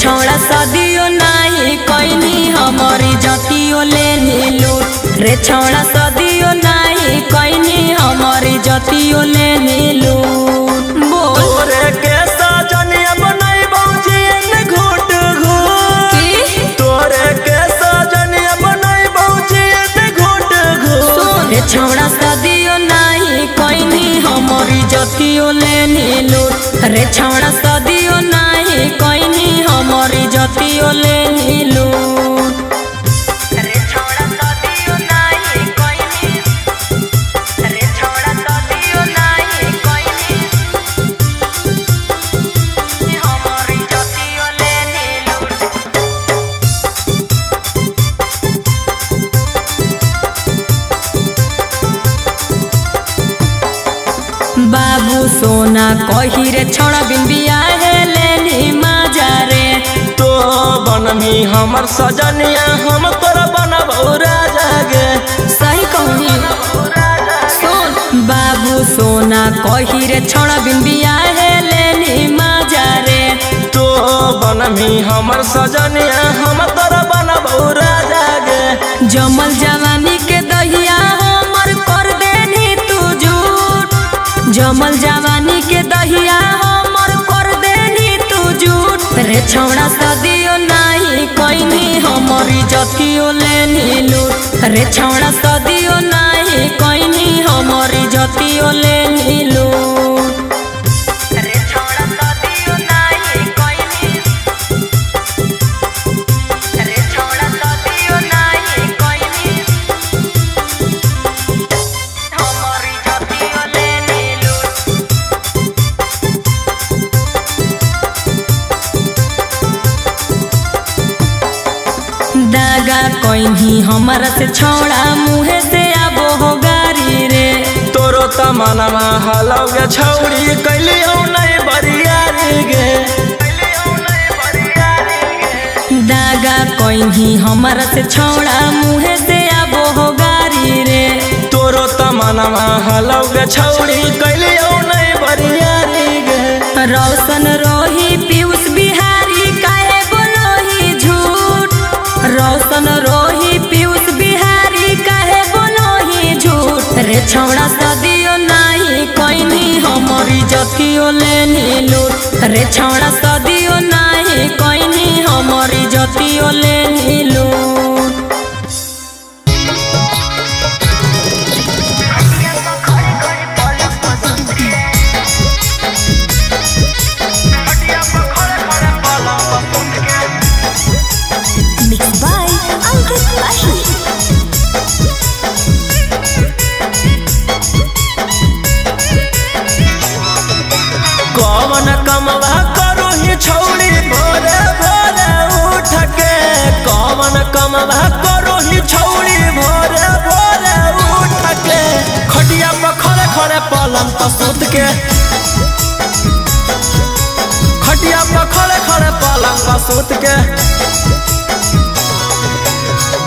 छौड़ा सदियो नहीं कोइनी हमारी जतियो ले नीलू रे छौड़ा सदियो नहीं कोइनी हमारी जतियो ले नीलू तोरे के सजनिया बनाई बौजी ने घुट घुट तोरे के सजनिया बनाई बौजी ने घुट घुट रे छौड़ा सदियो नहीं कोइनी हमारी जतियो ले नीलू रे छौड़ा सदियो नहीं कोइनी हमारी जतियो ले नीलू बाबू सोना कही रे छोड़ा बिन बियाहे लेनी मजा रे तो बनमी हमर सजनिया हम तोरा बनबौ राजा गे सही कहनी सुन बाबू सोना कही रे छोड़ा बिन बियाहे लेनी मजा रे तो बनमी हमर सजनिया हम तोरा बनबौ राजा गे जमल जवानी के दहिया हमर कर देनी तू झूठ जमल जवानी के दहिया हमर कर देनी तू झूठ रे छौड़ा सदियो नहीं कोइनी हमारी जतियो ले नीलू रे छौड़ा सदियो नहीं कोइनी हमारी जतियो ले नीलू दागा कोइनी हमारा से छोड़ा मुहे से आबो हो गारी रे तोरो तमनमा हलौगे छौड़ी कैलियौ नहीं बरियारी गे दागा कोइनी हमारा से छोड़ा मुहे से आबो हो गारी रे तोरो तमनमा हलौगे छौड़ी कैलियौ नहीं बरियारी गे रोशन रोही पीयूष बिहारी काहे बोलोही झूठ रोशन रोही पीयूष बिहारी काहे बोलोही झूठ रे छौड़ा सदियो नहीं कोइनी हमारी जतियो ले नीलू रे छौड़ा सदियो नहीं कोइनी हमारी जतियो ले नीलू कौन कमवा करो ही छौड़ी भोरे भोरे उठ के कौन कमवा करो ही छौड़ी भोरे भोरे उठ के खटिया पर खड़े खड़े पलंग पर सुत के खटिया पर खड़े खड़े पलंग पर सुत के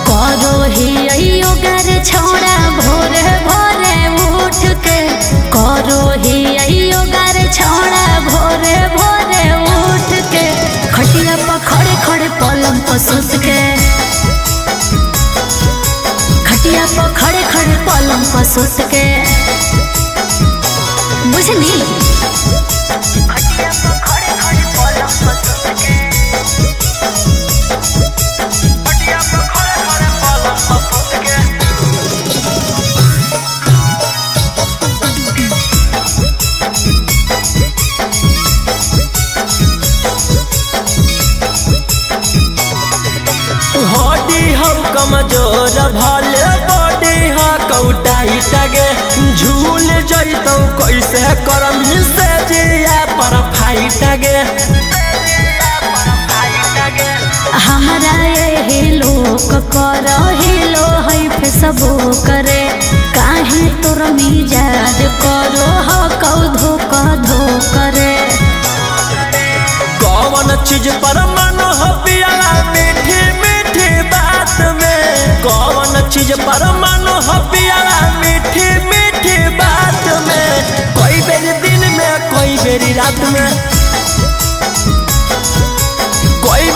करो ही योगर छोड़ा भोरे भोरे उठ के करो ही योगर छोड़ा भोरे भोरे उठ के खटिया पर खड़े खड़े पलंग पर सुत के खटिया पर खड़े खड़े पलंग पर सुत के बुझनी खटिया पर खड़े खड़े पलंग पर सुत के खटिया पर खड़े खड़े पलंग पर सुत के हड्डी हम कमजोर भले बॉडी हा कौटाई टगे झूल जैतौ कैसे करम से जिया पर फाइट गे हमारा ये लोक कर हिलो है फेसबो करे काहे तोर मिजाज करो ह कौधो कधो करे कौन चीज पर मन हो पियाला मीठी मीठी बात में कौन चीज पर मन हो पियाला मीठी मीठी बात में कोई बेरी दिन में कोई बेरी रात में कोई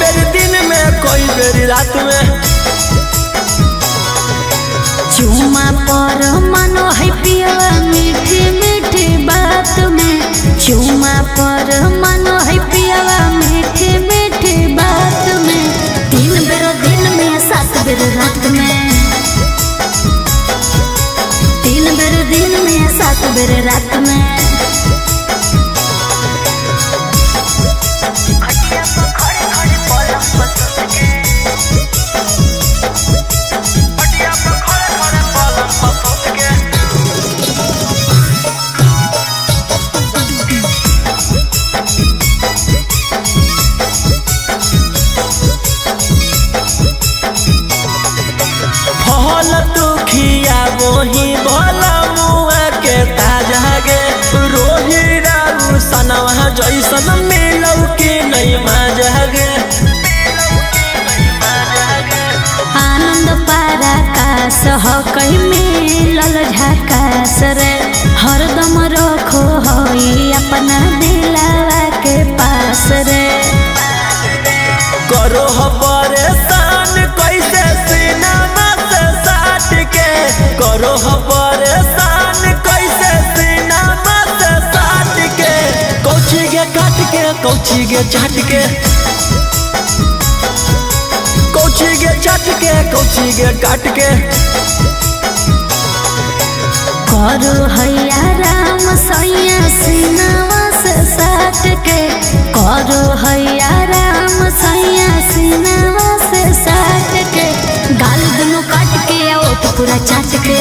खास हो कहीं मिलल झकास रे हरदम रखो होई अपना दिलवा के पास रे करो हो परेशान कैसे सीनामा से साट के करो हो परेशान कैसे सीनामा से साट के कौची के काट के कौची के चाट के कौची के चाट के कौची के काट के करो हैया राम सैया सीनावा से साट के करो हैया राम सैया सीनावा से साट के गाल दोनों काट के ओठ पूरा चाट के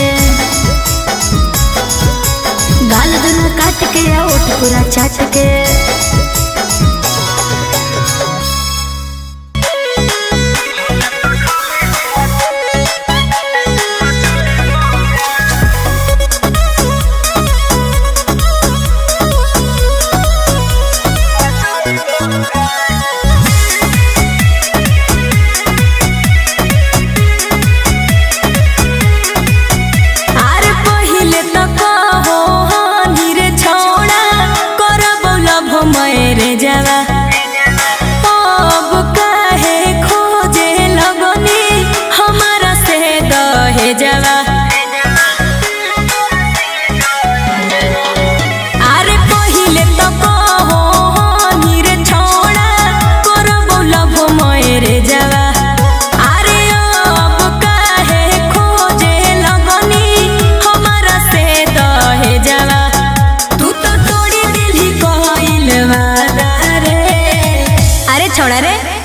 गाल दोनों काट के ओठ पूरा चाट के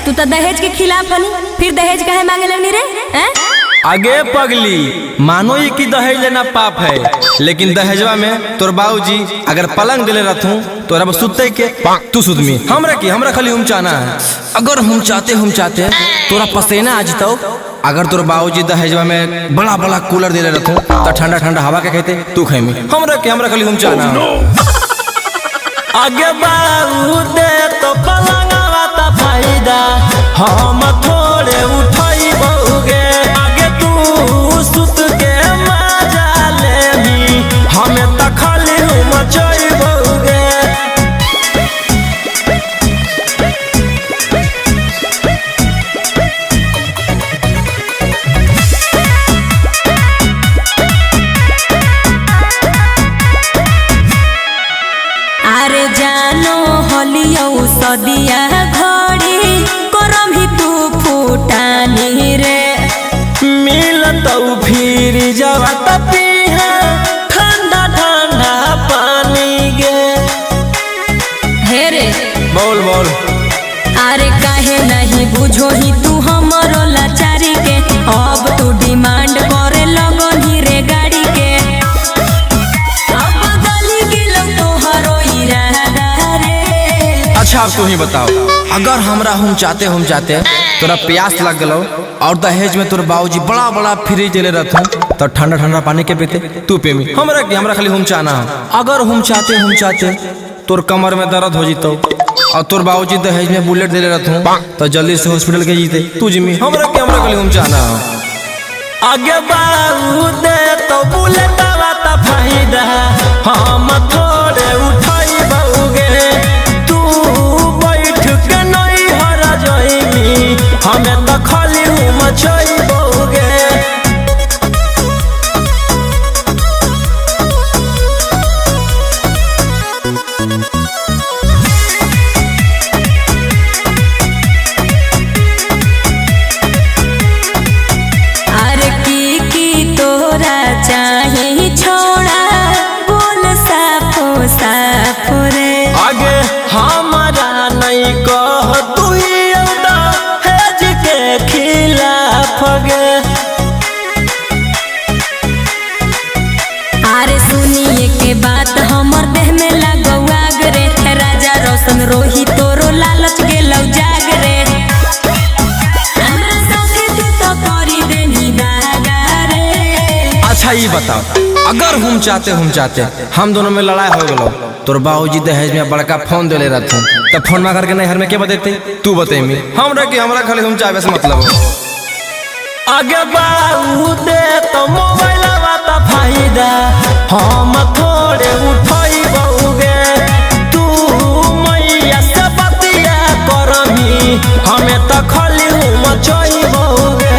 तू तो दहेज के खिलाफ हनी फिर दहेज काहे मांगे लगनी रे हैं? आगे पगली मानो ये कि दहेज लेना पाप है लेकिन दहेजवा में तोर बाबूजी अगर पलंग दिले रहतू तो रब सुते के तू सुतमी हमरा खाली हम चाहना है अगर हम चाहते तोरा पसेना आ जितो अगर तोर बाबूजी दहेजवा में बड़ा बड़ा कूलर दिले रहतू तो ठंडा ठंडा हवा के कहते तू खेमी हमरा खाली हम चाहना आगे बाबू दे तो पलंगवा ता फायदा हम थोड़े उठाई बहुगे आगे तू सुत के मजा लेबी हमें त खाली मचाई बहुगे अरे जानो हलियो सदिया घड़ी करम ही तू फूटानी रे मिलत फिर जवा पिहा ठंडा ठंडा पानी गे हे रे बोल बोल अरे काहे नहीं बुझो ही तू हमरो लाचारी के अब तू डिमांड करे लगनी रे गाड़ी के अब गली गेलो तोहरो इरादा रे अच्छा अब तू ही बताओ अगर हमरा हम चाहते तोरा प्यास लग गलो और दहेज में तोर बाबूजी बड़ा बड़ा फ्रिज दिले रहथुन तो ठंडा ठंडा पानी के पीते तू पेमी हमरा खाली हम चाहना अगर हम चाहते तोर कमर में दर्द हो जीतो और तोर बाबूजी दहेज में बुलेट दिले रहथुन तो जल्दी से हॉस्पिटल के जीते तू जिमी हमरा खाली हम चाहना आगे बाबू दे तो बुलेट वाता फायदा हम थोड़े उठाई बहुगे तू बैठ के नहीं हरा जाइमी हमें तो खाली मचाई बहुगे अरे की तोरा चाहे छोड़ा बोल साफो साफ रे आगे हमारा नहीं कह तू हेज के खिलाफ गे अरे सुनिए के बात हमर देह में लागो आग रे राजा रोशन रोही तोरो लालच गेलौ जाग रे हमरा साथे तू तो करी देनी दागा रे अच्छा ये बताओ अगर हम चाहते हम दोनों में लड़ाई हो गलो तोर बाबूजी दहेज में बड़का फोन दिले रहथुन तो फोन में करके नहीं हर में के बतेते तू बतेमी हमरा खाली हम चाहबे से मतलब आगे बाऊ दे तो मोबाइल बाता फायदा हम थोड़े उठाई बहुगे तू मैया से बतिया करही हमें तो खाली मचाई बहुगे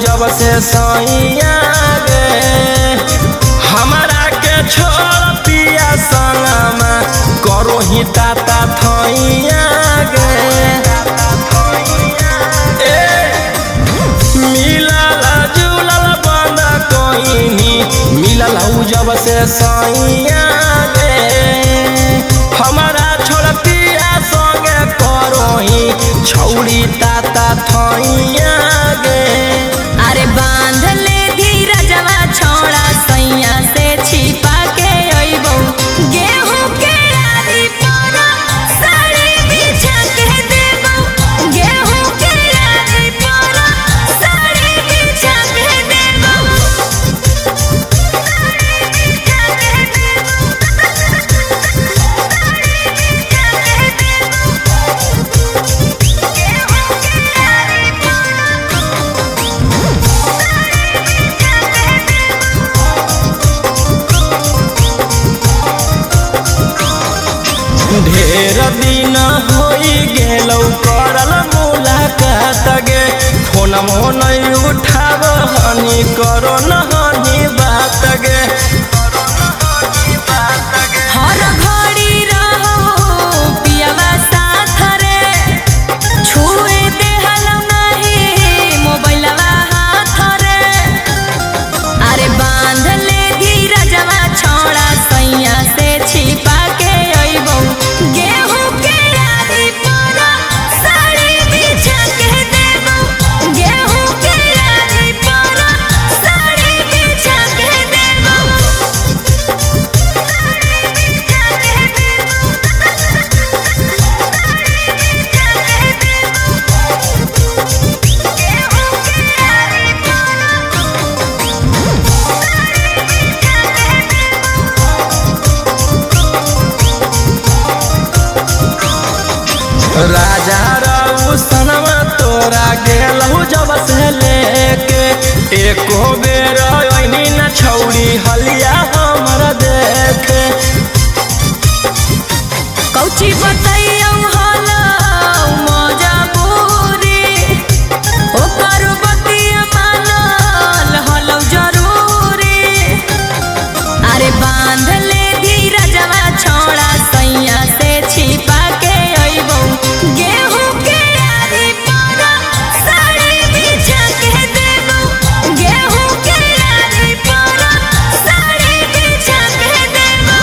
जब से सैया गे हमारा के छोड़ पिया संगमा करो ही ताता थैया गे मिलल जुलल बंद कहीं मिलल जब से सैया गे हमारा छोड़ पिया संगे करो ही छौड़ी ताता थैया गे अरे बांध ले धीरजवा छोड़ा सैया से छिपा के अइबो गेहूं के आरी पर साड़ी बिछा के देबो गेहूं के आरी पर साड़ी बिछा के देबो ढेर दिन होई गेलौ करल मुलाकात गे फोन नहीं उठाब हनी करो न हनी बात गे हर घड़ी रहो पियावा साथ रे छुए देहल नहीं मोबाइलवा हाथ रे अरे बांध ले धीरजवा छोड़ा सैया से छिपा के अइबो गेहूं के आरी पर साड़ी बिछा के देबो गेहूं के आरी पर साड़ी बिछा के देबो राजा राऊ सनमा तोरा गेलहु जब से लेके एको बेर ओइनी न छौड़ी हलिया हमरा देखे कौची बतैयौ हलो मजबूरी ओकर बतिया मानल हलो जरूरी अरे बांध ले धीरजवा छोड़ा सैया से छिपा के अइबो गेहूं के आरी पर साड़ी बिछा के देबो गेहूं के आरी पर साड़ी बिछा के देबो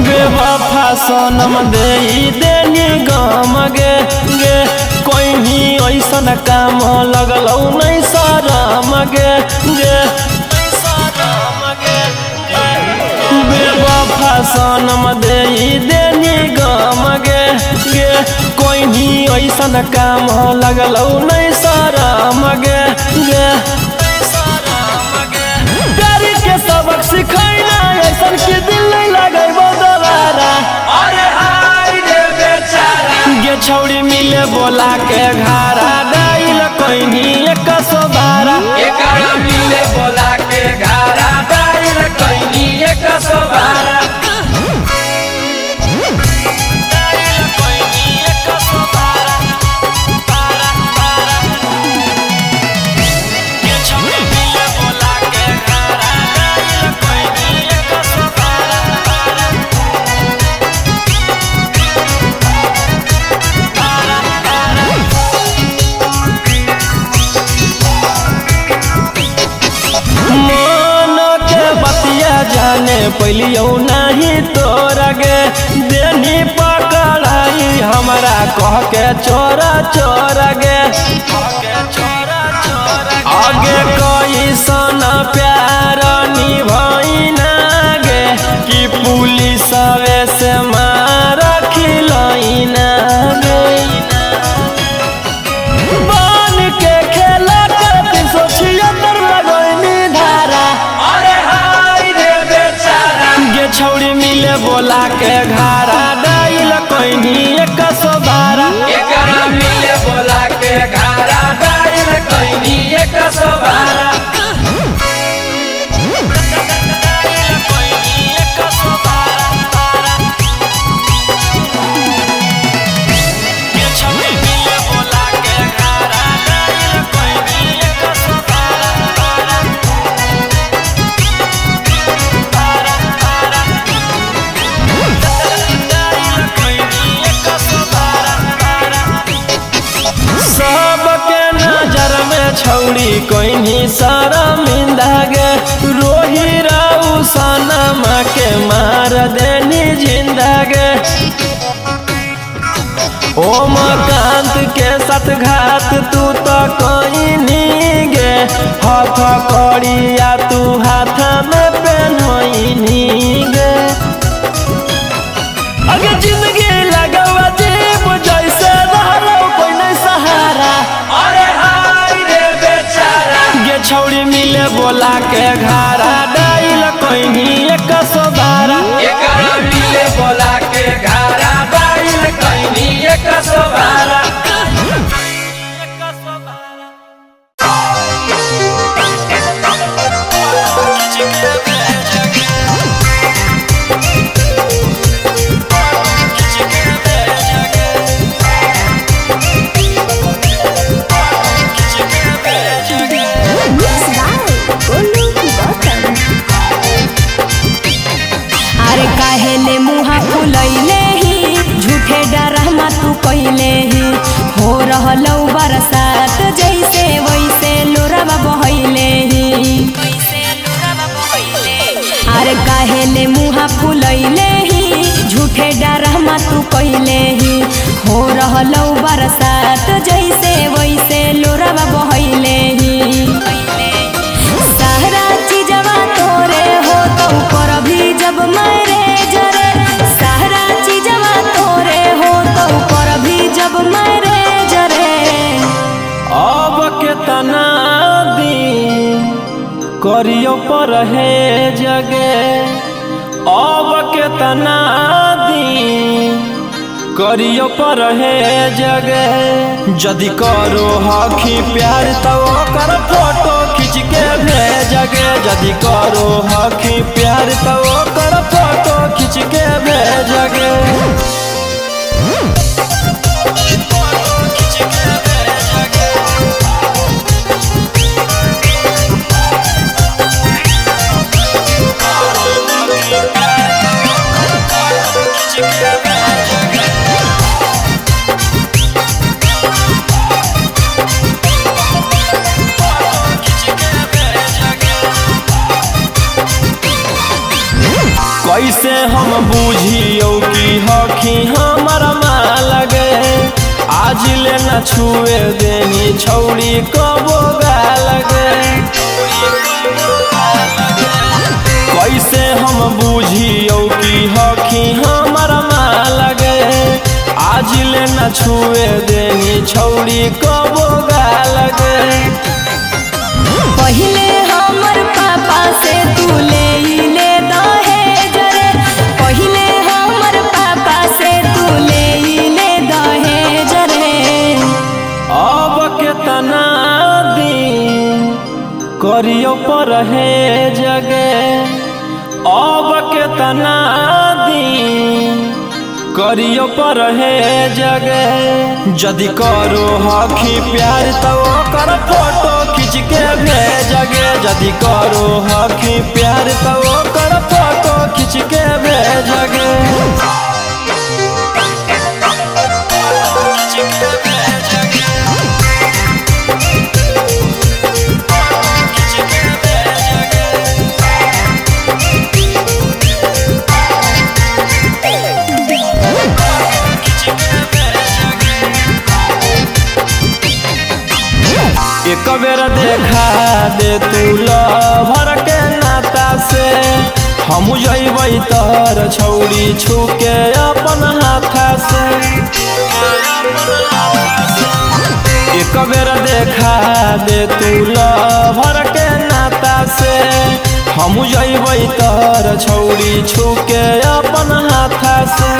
बेवफा सनम दे देनी गम गे गे कोई भी ऐसन काम लगलौ नहीं शरम गे गे बेवफा सनम दे देनी गम गे गे कोई भी ऐसन काम लगलौ नहीं शरम गे गे प्यार के सबक सिखैना ऐसन के दिल नहीं लगे दोबारा अरे हाय रे बेचारा गे छौड़ी मिले बोला के घारा डाइल कोइनी 112 एकरा मिले बोला के घारा डाइल कोइनी 112 छौड़ी मिले बोला के घारा डाइल कोइनी 112 पैलियो नहीं तोरा गे देनी पकड़ाई हमारा कह के चोरा चोरा गे आगे कैसन प्यार निभाइना गे कि पुलिस से मार खिलैना गे बन के खेला कर 376 लगैनी धारा अरे हाय रे बेचारा गे छौड़ी मिले बोला के घारा डाइल कैनी 112 एकरा मिले बोला के घारा डाइल कैनी 112 छौड़ी कोइनी शर्मिंदा गे रोही राउ सनमा के मार देनी जिंदा गे ओमकांत के साथ घात तू तो कोइनी गे हाथ कड़िया तू हाथ में पहनोइनी गे अगे जिंदगी लगवा जीव जैसे रहलो कोई नहीं सहारा अरे हाय रे बेचारा गे छौड़ी मिले बोला के घारा डाइल कैनी 112 एकरा मिले बोला के घारा डाइल कैनी 112 अरे काहेले मुहा फुलैले ही झूठे डरमा तू कैले ही हो रहलौ बरसात जैसे वैसे लोरवा बहैले ही अरे काहेले मुहा फुलैले ही झूठे डरमा तू कैले ही हो रहलौ बरसात जैसे वैसे लोरवा बहैले ही सारा चीजवा तोरे हो तो पर भी जब मरे जरे सारा चीजवा तोरे हो तो पर भी जब मरे जरे अब केतना दिन करियो पर है जगे अब केतना दिन करियो पर है जगे जदि करो हखी प्यार तो कर फोटो खींच के भेजगे जदि करो हखी प्यार तो कर फोटो खींच के भेजगे कैसे हम बुझियो कि हखी हमर माल गे आज ले न छुए देनी छौड़ी कबो गाल गे कैसे हम बुझियो कि हखी हमर माल गे आज ले न छुए देनी छौड़ी कबो गाल गे पहिले हमर पापा से तू ले दहेज रे पहिले हमर पापा से तू ले दहेज रे अब केतना दिन करियो पर है जगे अब केतना दिन करियो पर है जगे जदि करो हखी प्यार तो कर फोटो खींच के भेजगे जदि करो हखी प्यार तो कर फोटो खींच के भेजगे हम जइबै तर छौड़ी छुके अपन हाथा से एक बेर देखा दे तू लभर के नाता से हम जइबै तर छौड़ी छुके अपन हाथा से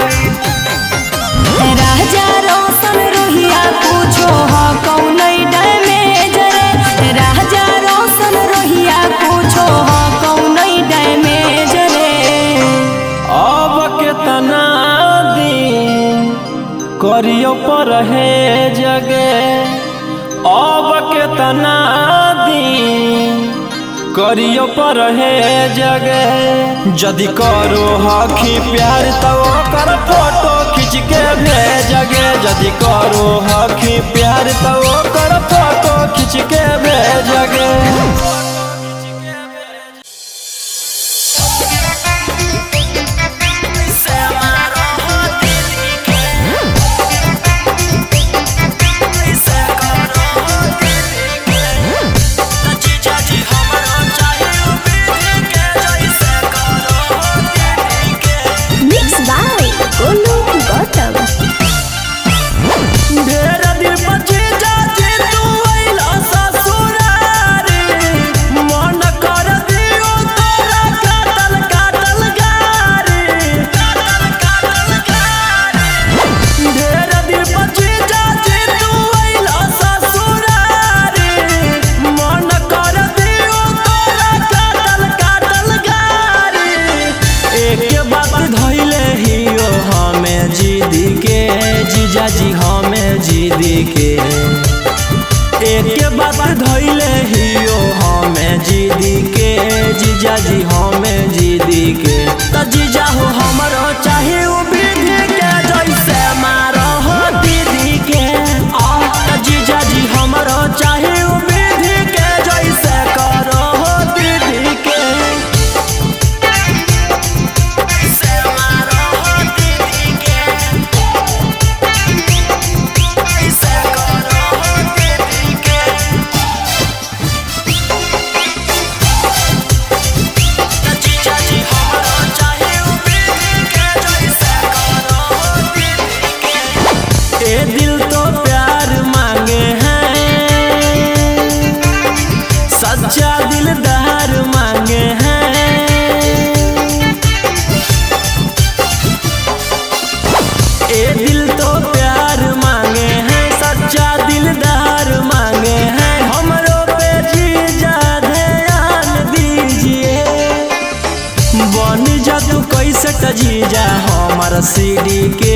राजा रोशन रोहिया पूछो हा कौन डैमेज रे राजा रोशन रोहिया पूछो हा कौन डैमेज रे अब केतना दिन करियो पर है जगे अब केतना दिन करियो पर है जगे जदि करो हखी प्यार तो कर फोटो खींच के भेजगे जदि करो हखी प्यार तो कर फोटो खींच के भेजगे जीजाजी हमें जिदी के एक बात धैले हियो हमें जिदी के जीजाजी हमें जिदी के त जीजा हो हमरो चाहे उ विधि के जैसे मारो हो दीदी के त जीजाजी हमरो चाहे उ विधि के जैसे करो हो दीदी के दिल तो प्यार मांगे हैं सच्चा दिलदार मांगे हैं दिल तो प्यार मांगे हैं सच्चा दिलदार मांगे हैं हमरो पे जीजा ध्यान दीजिए बन जा तू कैसे त जीजा हमर सीडी के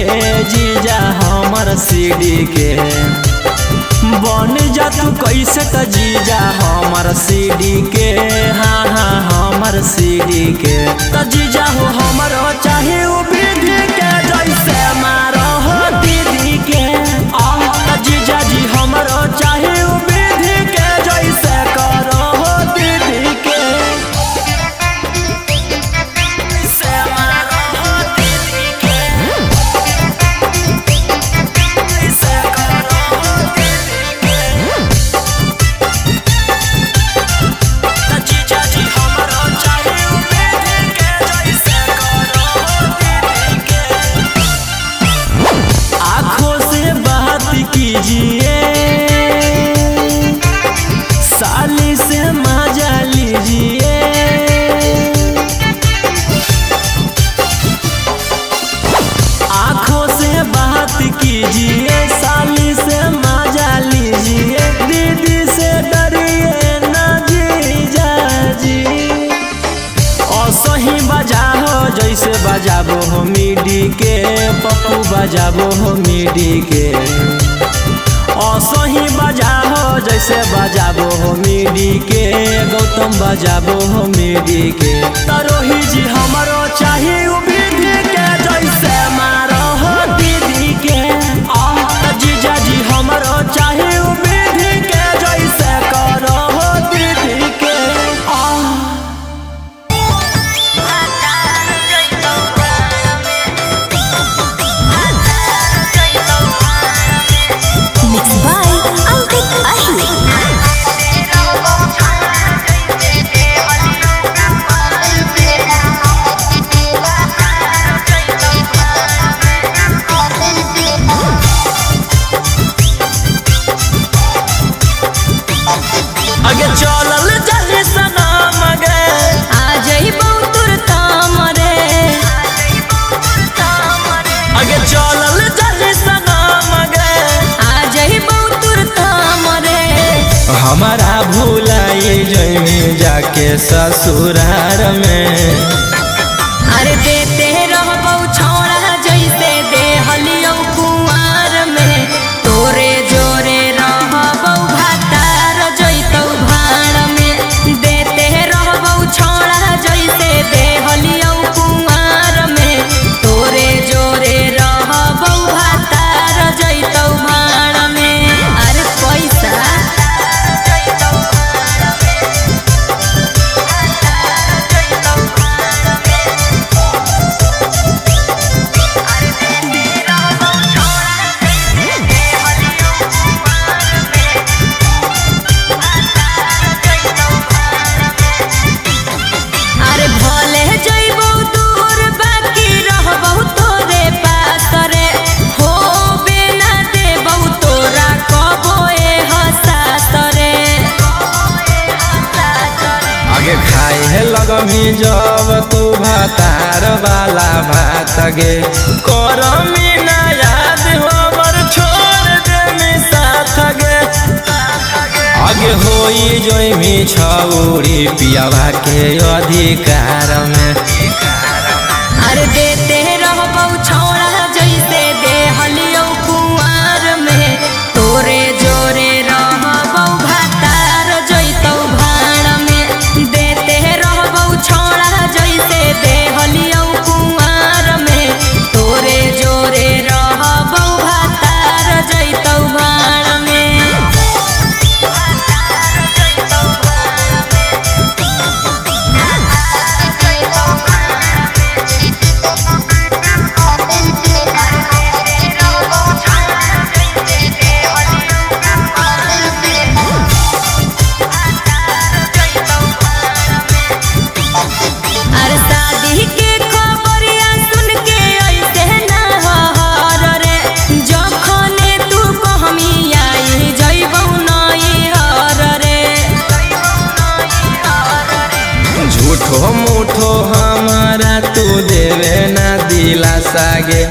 जीजा हमर सीडी के बन जा तू कैसे त जीजा हमर सीडी के हाँ हाँ हमर सीडी के त जीजा हो हमरो चाहे उ विधि के जैसे मारो हो दीदी के त जीजा जी हमरो चाहे उ विधि के जैसे करो हो दीदी के कीजिए साली से मजा लीजिए आँखों से बात कीजिए साली से मजा लीजिए दीदी से डरिए ना जीजा जी असही बजाओ जैसे बजाबो हो मिडी के पप्पू बजाबो हो मिडी के असही बजाओ जैसे बजाबो हो मिडी के गौतम बजाबो हो मिडी के तरोही जी हमरो चाहिए उ विधि के जैसे मारो हो दीदी के जीजा जी हमरो चाहिए उ विधि के जैसे करो हो दीदी के जाके ससुरार में। अरे देते रहबौ छौड़ा जैसे देहलियौ कुंवार में, तोरे जोरे रहबौ भातार जैतौ भाड़ में। देते रहबौ छौड़ा जैसे देहलियौ कुंवार में, तोरे जोरे रहबौ भातार जैतौ भाड़ में। अरे पैसा खाए लगमी जब तू भातार वाला भात गे, करमी ना याद हमर छोड़ दे साथ गे। आगे होई जोइमी छौरी पियावा के अधिकार में। अरे देते रहबौ छौड़ा जैसे देहलियौ कुंवार में, तोरे जोरे रहबौ भातार जैतौ भाड़ में। देते रहबौ छौड़ा जैसे देहलियौ कुंवार में, तोरे जोरे रहबौ भातार जैतौ भाड़ में। झूठो मूठो हमारा तू देवे ना दिलासा गे,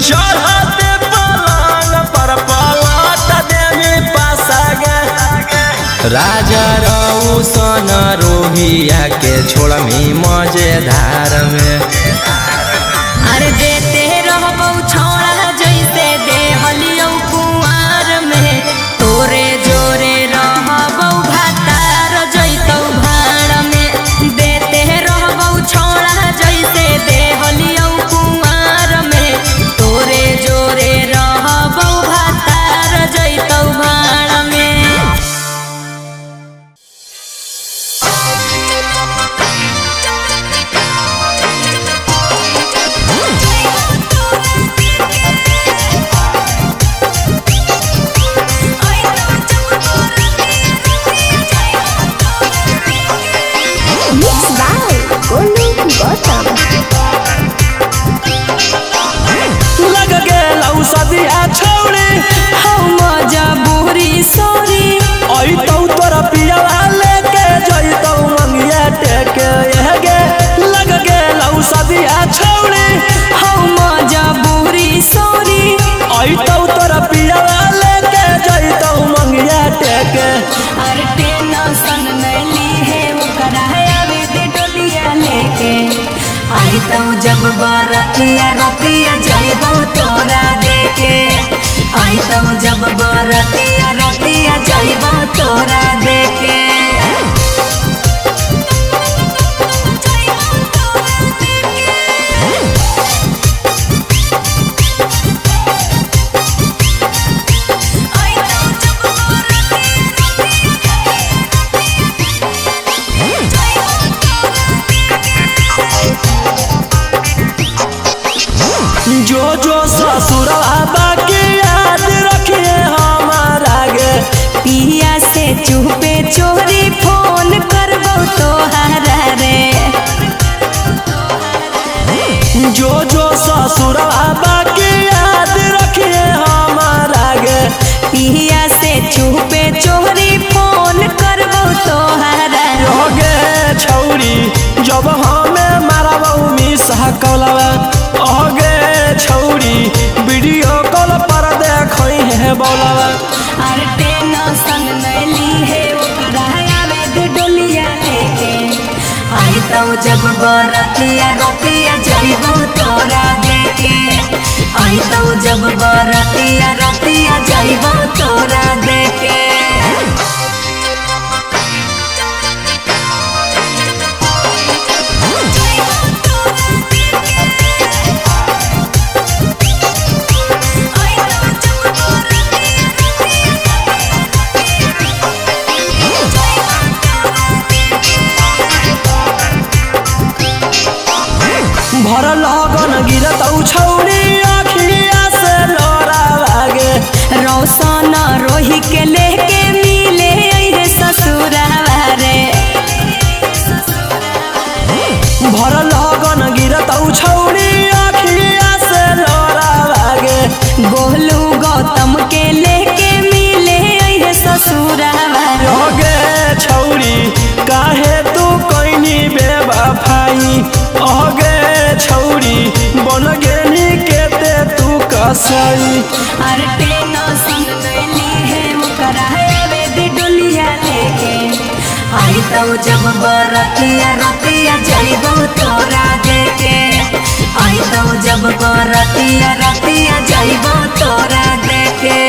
चढ़ते पलंग पर पलट देवी पासा गे। राजा रउसन रोहिया के छोड़मी मजेदार में। अरे देते रहबौ छौड़ा जैसे देहलियौ कुंवार में, तोरे जोरे रहबौ भातार जैतौ भाड़ में। देते रहबौ छौड़ा जैसे देहलियौ कुंवार में, तोरे जोरे रहबौ भातार जैतौ भाड़ में। लग गेलौ सदिया छौड़ी हम मजबूरी सॉरी, अइतौ तोरा पियावा लेके जइतौ मंगिया टेके गे। लग गेलौ सदिया छौड़ी हम मजबूरी सॉरी, अइतौ तोरा पियावा लेके जइतौ मंगिया टेके। अरे टेंशन में ली है ओकरा आवे दे डोलिया लेके, आई तो जब बरतिया रतिया जइबौ तोरा देके। आई तो जब बरतिया रतिया जइबौ तोरा देके। जो जो ससुरवा बाकी याद रखिए हमारा गे, पिया से चुपे चोरी फोन करबौ तोहरा रे। जो जो ससुरवा बाकी याद रखिए हमारा गे, पिया से चुपे चोरी फोन करबौ तोहरा गे। छौरी जब हमें मारबौ मिसा कलवा, गे छौरी वीडियो कॉल पर देखई है बोलवा। अरे टेंशन में ली है ओकरा आवे दे डोलिया लेके, तो जब बरतिया रतिया जइबो तोरा देखे आई तो जब बरतिया रतिया जइबो तोरा देखे भर लगन गिरत छौरी अखिया से लोरा लागे रौशन रोही के लेके मिले अइहे ससुरावा रे भर लगन गिरत छौरी अखिया से लोरा लागे गोलू गौतम के लेके मिले अइहे ससुरावा गे छौरी काहे तू कोइनी बेवफाई अगे छौरी बन गेली केते तू कसई अरे टेनो संग गइली है मुकरा वेदी डोलिया लेके आई तो जब बरतिया रतिया जइबो तोरा देखे आई तो जब बरतिया रतिया जइबो तोरा देखे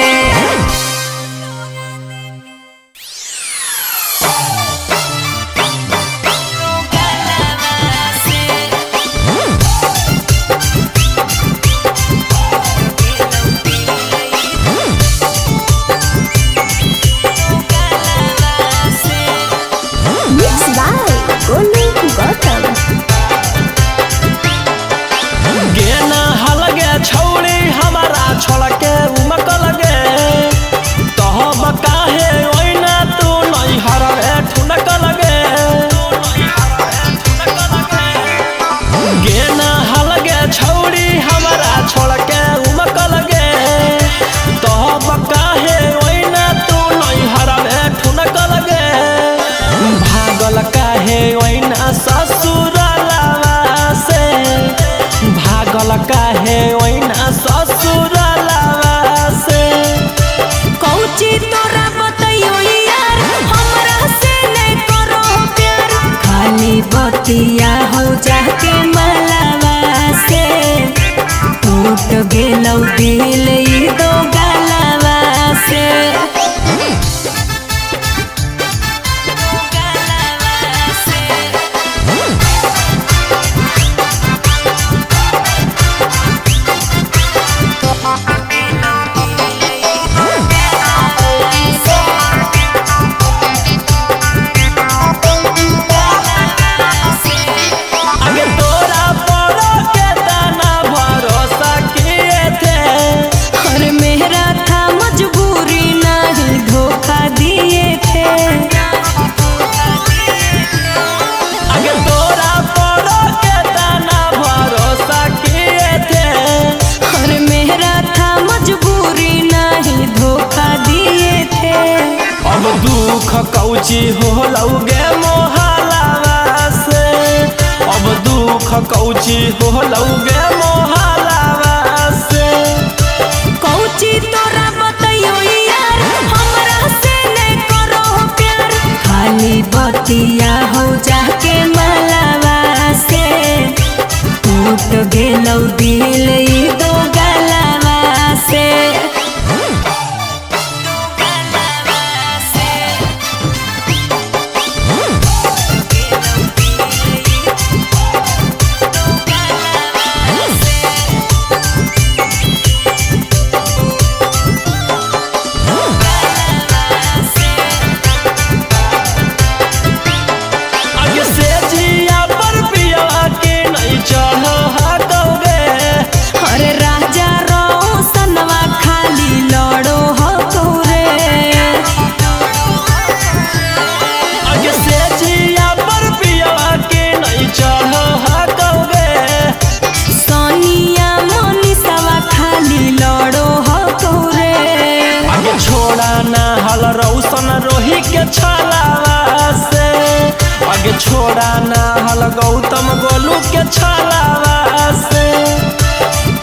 गेना हलगे छौरी हमारा छोड़के उमकल गे तहब काहे ओइना तू नहीं हरवे ठुनकल गे गेना हलगे छौरी हमारा छोड़के उमकल गे तहब काहे ओइना तू नहीं हरवे ठुनकल गे भागल काहे ओइना ससुरालवा से भागल काहे ओइना ससुरालवा से कौची तोरा बतइयो यार हमरा से नहीं करो प्यार खाली बतिया हो जाके मलावा से टूट गेलौ दिल ई दो गलवा से आगे तोरा परो के दाना भरोसा किए थे और मेरा था मजबूरी नहीं धोखा दिए थे आगे तोरा परो के दाना भरोसा किए थे और मेरा था मजबूरी नहीं धोखा दिए थे अब दुख कौची हो लौगे मोहलावा से अब दुख कौची हो लौगे मोहलावा से कौची तोरा बतइयो यार हमरा से नहीं करो प्यार खाली बतिया हो जाके मलावा से टूट गेलौ दिल ई दो गलवा से आगे से जिया पर पिया के नहीं चढ़ो हकौगे अरे राजा रोशनवा खाली लड़ो हो तोरे आगे से जिया पर पिया के नहीं चढ़ो हकौगे सोनिया मोनिसवा खाली लड़ो हो तोरे आगे छोड़ा ना हल रौशन रोही के छलावा से आगे छोड़ा ना हल गौतम गोलू के छलावा से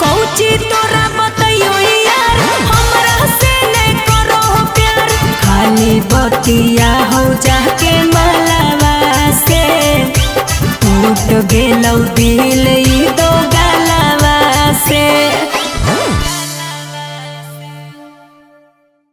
कौची तोरा बतइयो यार हमरा से नहीं करो प्यार खाली बतिया